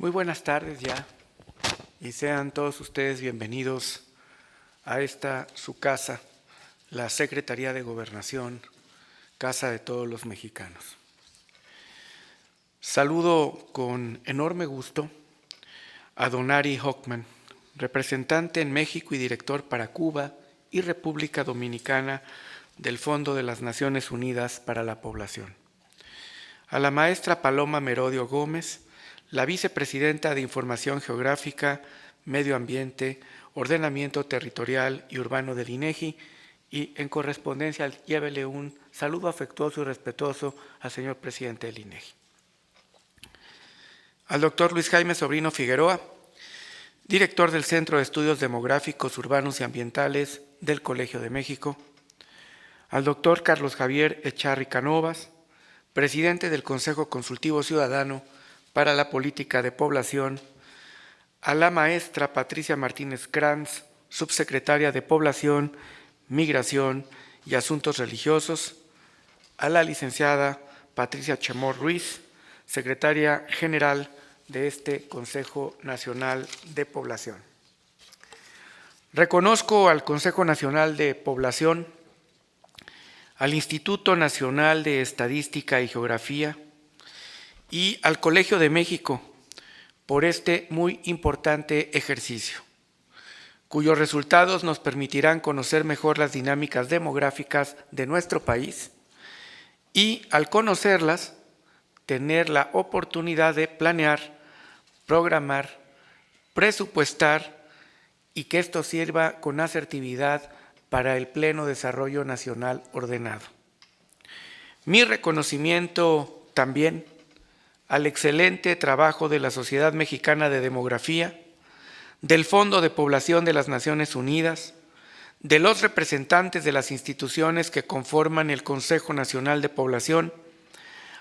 Muy buenas tardes ya, y sean todos ustedes bienvenidos a esta su casa, la Secretaría de Gobernación, casa de todos los mexicanos. Saludo con enorme gusto a don Ari Hochman, representante en México y director para Cuba y República Dominicana del Fondo de las Naciones Unidas para la Población. A la maestra Paloma Merodio Gómez, la vicepresidenta de Información Geográfica, Medio Ambiente, Ordenamiento Territorial y Urbano del INEGI, y en correspondencia llévele un saludo afectuoso y respetuoso al señor presidente del INEGI. Al doctor Luis Jaime Sobrino Figueroa, director del Centro de Estudios Demográficos, Urbanos y Ambientales del Colegio de México. Al doctor Carlos Javier Echarri Canovas, presidente del Consejo Consultivo Ciudadano para la Política de Población. A la maestra Patricia Martínez Kranz, subsecretaria de Población, Migración y Asuntos Religiosos. A la licenciada Patricia Chamorro Ruiz, secretaria general de este Consejo Nacional de Población. Reconozco al Consejo Nacional de Población, al Instituto Nacional de Estadística y Geografía y al Colegio de México por este muy importante ejercicio, cuyos resultados nos permitirán conocer mejor las dinámicas demográficas de nuestro país y, al conocerlas, tener la oportunidad de planear, programar, presupuestar y que esto sirva con asertividad para el pleno desarrollo nacional ordenado. Mi reconocimiento también al excelente trabajo de la Sociedad Mexicana de Demografía, del Fondo de Población de las Naciones Unidas, de los representantes de las instituciones que conforman el Consejo Nacional de Población,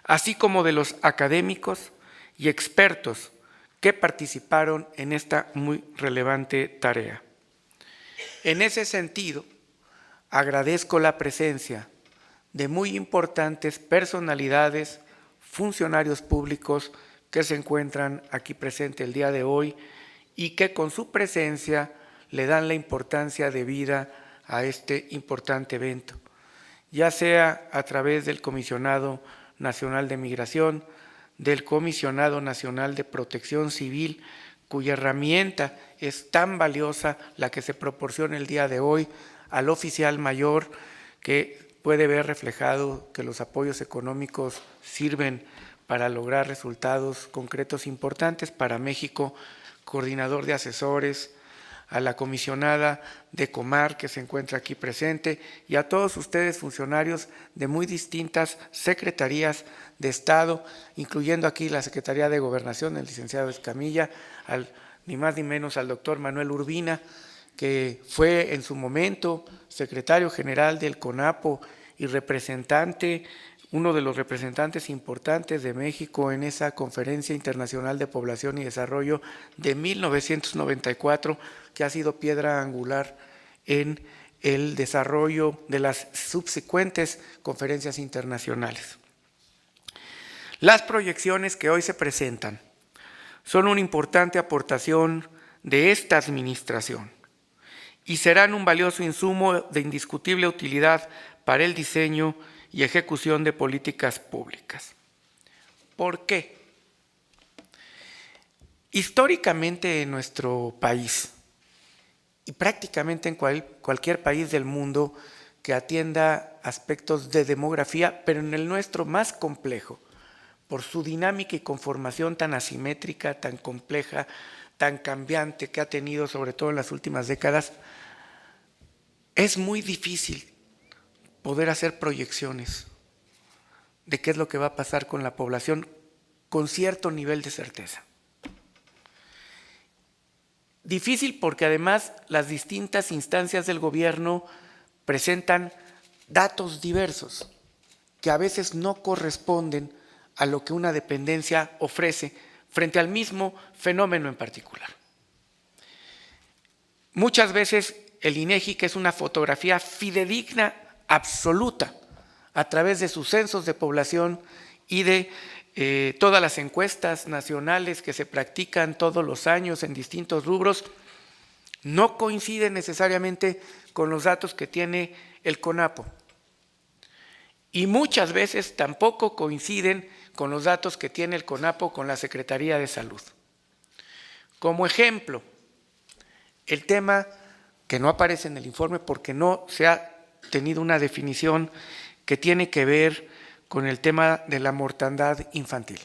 así como de los académicos y expertos que participaron en esta muy relevante tarea. En ese sentido, agradezco la presencia de muy importantes personalidades, funcionarios públicos que se encuentran aquí presentes el día de hoy y que con su presencia le dan la importancia debida a este importante evento, ya sea a través del Comisionado Nacional de Migración, del Comisionado Nacional de Protección Civil, cuya herramienta es tan valiosa la que se proporciona el día de hoy, al oficial mayor que puede ver reflejado que los apoyos económicos sirven para lograr resultados concretos importantes para México, coordinador de asesores, a la comisionada de Comar que se encuentra aquí presente y a todos ustedes funcionarios de muy distintas secretarías de Estado, incluyendo aquí la Secretaría de Gobernación, el licenciado Escamilla, ni más ni menos al doctor Manuel Urbina, que fue en su momento secretario general del CONAPO y representante, uno de los representantes importantes de México en esa Conferencia Internacional de Población y Desarrollo de 1994, que ha sido piedra angular en el desarrollo de las subsecuentes conferencias internacionales. Las proyecciones que hoy se presentan son una importante aportación de esta administración y serán un valioso insumo de indiscutible utilidad para el diseño y ejecución de políticas públicas. ¿Por qué? Históricamente en nuestro país, y prácticamente en cualquier país del mundo que atienda aspectos de demografía, pero en el nuestro más complejo, por su dinámica y conformación tan asimétrica, tan compleja, tan cambiante que ha tenido sobre todo en las últimas décadas, es muy difícil poder hacer proyecciones de qué es lo que va a pasar con la población con cierto nivel de certeza. Difícil porque además las distintas instancias del gobierno presentan datos diversos que a veces no corresponden a lo que una dependencia ofrece frente al mismo fenómeno en particular. Muchas veces el INEGI, que es una fotografía fidedigna absoluta a través de sus censos de población y de todas las encuestas nacionales que se practican todos los años en distintos rubros no coinciden necesariamente con los datos que tiene el CONAPO. Y muchas veces tampoco coinciden con los datos que tiene el CONAPO con la Secretaría de Salud. Como ejemplo, el tema que no aparece en el informe porque no se ha tenido una definición que tiene que ver con el tema de la mortandad infantil.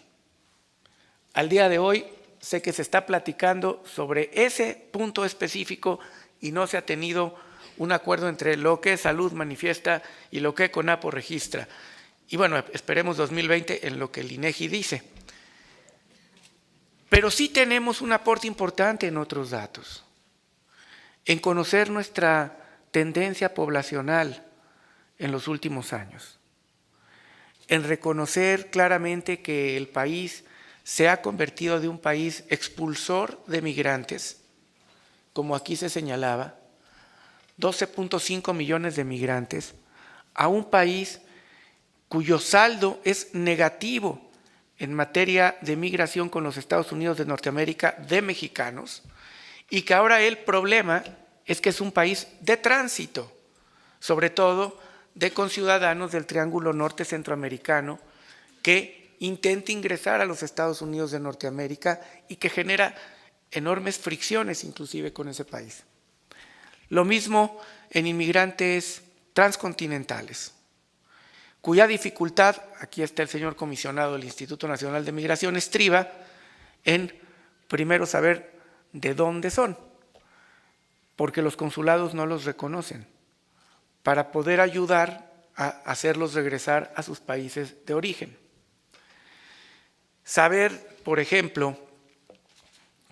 Al día de hoy sé que se está platicando sobre ese punto específico y no se ha tenido un acuerdo entre lo que Salud manifiesta y lo que CONAPO registra. Y bueno, esperemos 2020 en lo que el INEGI dice. Pero sí tenemos un aporte importante en otros datos, en conocer nuestra tendencia poblacional en los últimos años, en reconocer claramente que el país se ha convertido de un país expulsor de migrantes, como aquí se señalaba, 12.5 millones de migrantes, a un país cuyo saldo es negativo en materia de migración con los Estados Unidos de Norteamérica de mexicanos, y que ahora el problema es que es un país de tránsito, sobre todo de conciudadanos del Triángulo Norte Centroamericano que intenta ingresar a los Estados Unidos de Norteamérica y que genera enormes fricciones inclusive con ese país. Lo mismo en inmigrantes transcontinentales, cuya dificultad, aquí está el señor comisionado del Instituto Nacional de Migración, estriba en primero saber de dónde son, porque los consulados no los reconocen, para poder ayudar a hacerlos regresar a sus países de origen. Saber, por ejemplo,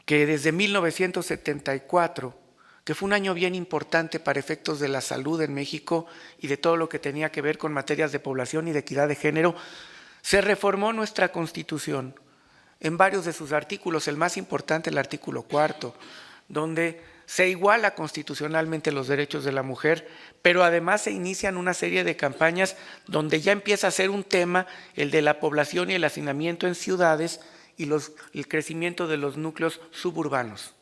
que desde 1974, que fue un año bien importante para efectos de la salud en México y de todo lo que tenía que ver con materias de población y de equidad de género, se reformó nuestra Constitución en varios de sus artículos, el más importante, el artículo 4, donde se iguala constitucionalmente los derechos de la mujer, pero además se inician una serie de campañas donde ya empieza a ser un tema el de la población y el hacinamiento en ciudades y el crecimiento de los núcleos suburbanos.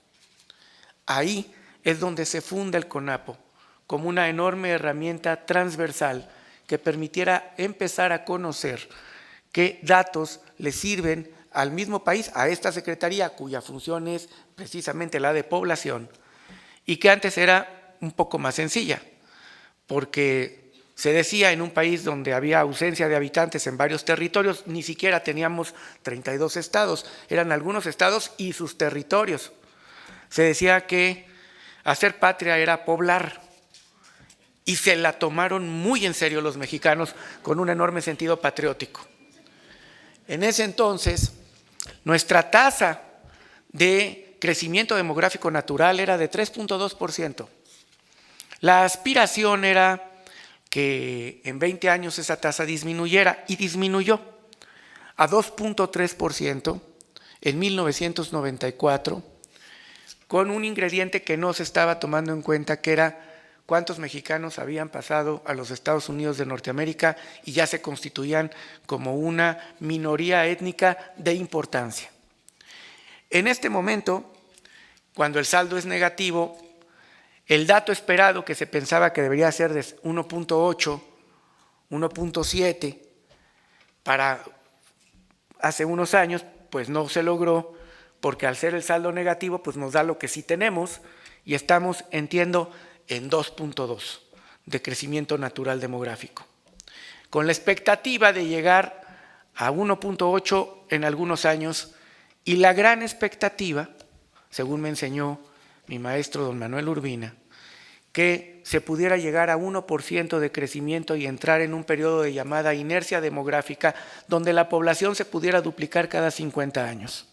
Ahí es donde se funda el CONAPO como una enorme herramienta transversal que permitiera empezar a conocer qué datos le sirven al mismo país, a esta secretaría cuya función es precisamente la de población, y que antes era un poco más sencilla, porque se decía en un país donde había ausencia de habitantes en varios territorios, ni siquiera teníamos 32 estados, eran algunos estados y sus territorios. Se decía que hacer patria era poblar, y se la tomaron muy en serio los mexicanos con un enorme sentido patriótico. En ese entonces, nuestra tasa de crecimiento demográfico natural era de 3.2%. La aspiración era que en 20 años esa tasa disminuyera, y disminuyó a 2.3% en 1994, con un ingrediente que no se estaba tomando en cuenta, que era cuántos mexicanos habían pasado a los Estados Unidos de Norteamérica y ya se constituían como una minoría étnica de importancia. En este momento, cuando el saldo es negativo, el dato esperado que se pensaba que debería ser de 1.8, 1.7 para hace unos años, pues no se logró, porque al ser el saldo negativo, pues nos da lo que sí tenemos, y estamos, entiendo, en 2.2 de crecimiento natural demográfico, con la expectativa de llegar a 1.8 en algunos años, y la gran expectativa, según me enseñó mi maestro don Manuel Urbina, que se pudiera llegar a 1% de crecimiento y entrar en un periodo de llamada inercia demográfica, donde la población se pudiera duplicar cada 50 años.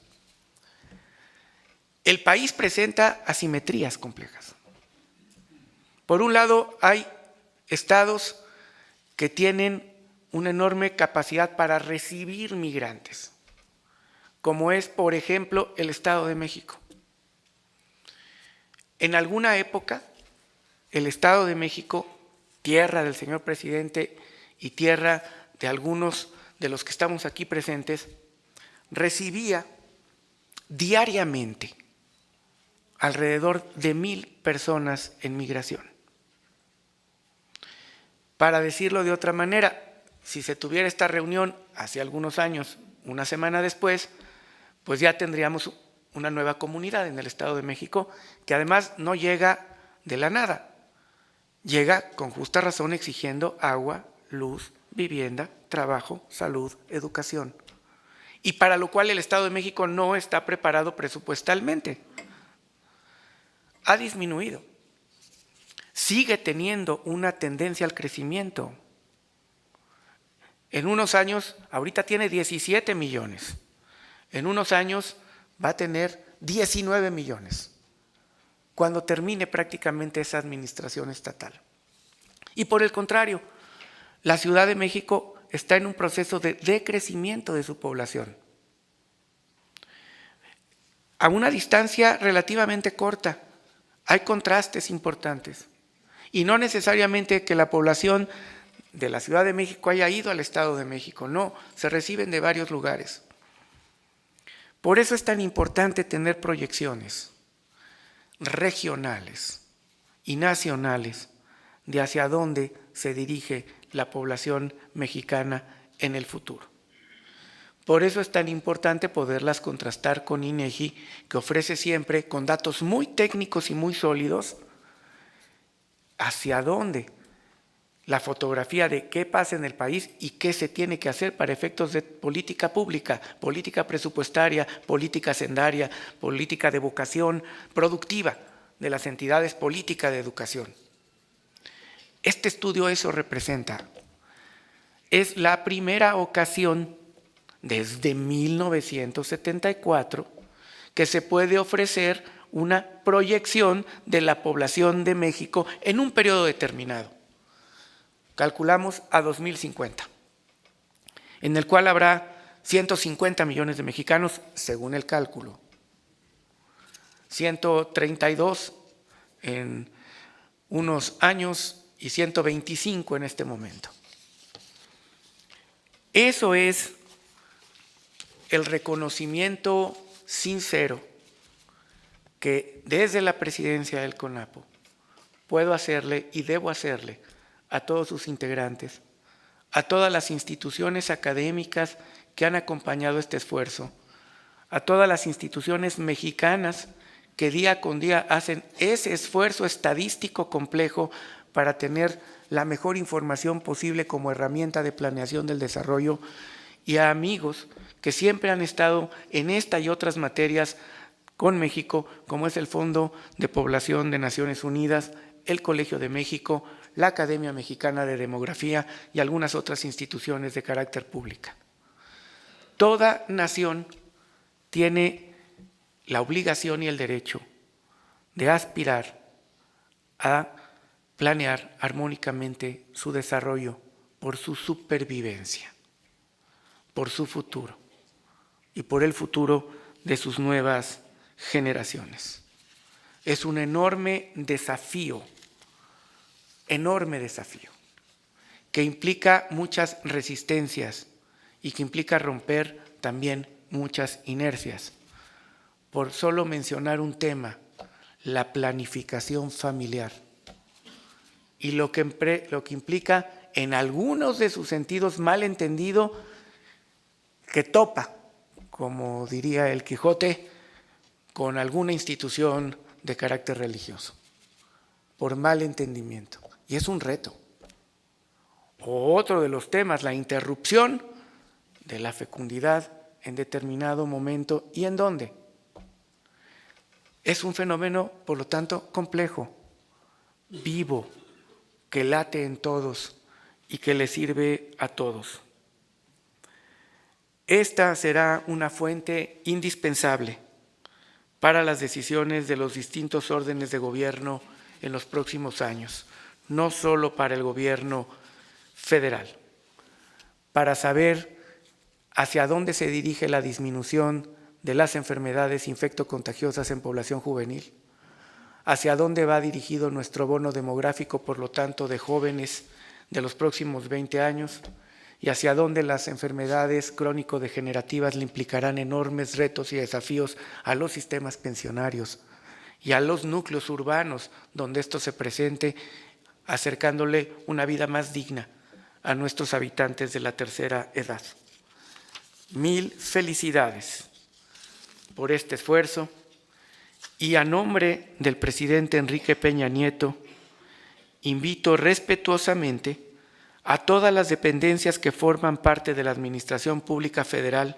El país presenta asimetrías complejas. Por un lado, hay estados que tienen una enorme capacidad para recibir migrantes, como es, por ejemplo, el Estado de México. En alguna época, el Estado de México, tierra del señor presidente y tierra de algunos de los que estamos aquí presentes, recibía diariamente alrededor de 1,000 personas en migración. Para decirlo de otra manera, si se tuviera esta reunión hace algunos años, una semana después, pues ya tendríamos una nueva comunidad en el Estado de México, que además no llega de la nada, llega con justa razón exigiendo agua, luz, vivienda, trabajo, salud, educación, y para lo cual el Estado de México no está preparado presupuestalmente. Ha disminuido, sigue teniendo una tendencia al crecimiento. En unos años, ahorita tiene 17 millones, en unos años va a tener 19 millones, cuando termine prácticamente esa administración estatal. Y por el contrario, la Ciudad de México está en un proceso de decrecimiento de su población. A una distancia relativamente corta, hay contrastes importantes. Y no necesariamente que la población de la Ciudad de México haya ido al Estado de México, no, se reciben de varios lugares. Por eso es tan importante tener proyecciones regionales y nacionales de hacia dónde se dirige la población mexicana en el futuro. Por eso es tan importante poderlas contrastar con INEGI, que ofrece siempre, con datos muy técnicos y muy sólidos, hacia dónde la fotografía de qué pasa en el país y qué se tiene que hacer para efectos de política pública, política presupuestaria, política hacendaria, política de vocación productiva de las entidades políticas de educación. Este estudio eso representa. Es la primera ocasión desde 1974 que se puede ofrecer una proyección de la población de México en un periodo determinado. Calculamos a 2050, en el cual habrá 150 millones de mexicanos, según el cálculo, 132 en unos años y 125 en este momento. Eso es el reconocimiento sincero que desde la presidencia del CONAPO puedo hacerle y debo hacerle a todos sus integrantes, a todas las instituciones académicas que han acompañado este esfuerzo, a todas las instituciones mexicanas que día con día hacen ese esfuerzo estadístico complejo para tener la mejor información posible como herramienta de planeación del desarrollo, y a amigos que siempre han estado en esta y otras materias con México, como es el Fondo de Población de Naciones Unidas, el Colegio de México, la Academia Mexicana de Demografía y algunas otras instituciones de carácter público. Toda nación tiene la obligación y el derecho de aspirar a planear armónicamente su desarrollo por su supervivencia, por su futuro y por el futuro de sus nuevas generaciones. Es un enorme desafío, que implica muchas resistencias y que implica romper también muchas inercias. Por solo mencionar un tema, la planificación familiar, y lo que implica en algunos de sus sentidos mal entendido, que topa, como diría el Quijote, con alguna institución de carácter religioso, por mal entendimiento. Y es un reto. Otro de los temas, la interrupción de la fecundidad en determinado momento y en dónde. Es un fenómeno, por lo tanto, complejo, vivo, que late en todos y que le sirve a todos. Esta será una fuente indispensable para las decisiones de los distintos órdenes de gobierno en los próximos años, no solo para el gobierno federal, para saber hacia dónde se dirige la disminución de las enfermedades infectocontagiosas en población juvenil, hacia dónde va dirigido nuestro bono demográfico, por lo tanto, de jóvenes de los próximos 20 años, y hacia dónde las enfermedades crónico-degenerativas le implicarán enormes retos y desafíos a los sistemas pensionarios y a los núcleos urbanos donde esto se presente, acercándole una vida más digna a nuestros habitantes de la tercera edad. Mil felicidades por este esfuerzo y a nombre del presidente Enrique Peña Nieto, invito respetuosamente a todas las dependencias que forman parte de la Administración Pública Federal,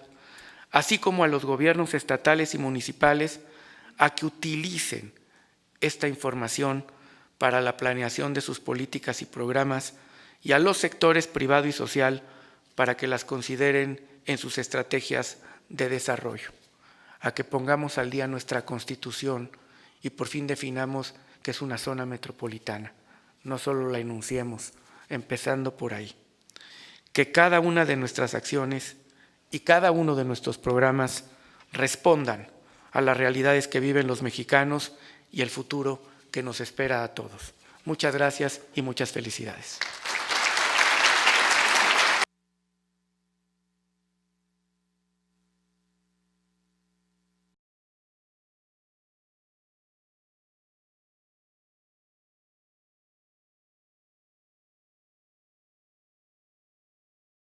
así como a los gobiernos estatales y municipales, a que utilicen esta información para la planeación de sus políticas y programas, y a los sectores privado y social para que las consideren en sus estrategias de desarrollo, a que pongamos al día nuestra Constitución y por fin definamos que es una zona metropolitana, no solo la enunciemos, empezando por ahí. Que cada una de nuestras acciones y cada uno de nuestros programas respondan a las realidades que viven los mexicanos y el futuro que nos espera a todos. Muchas gracias y muchas felicidades.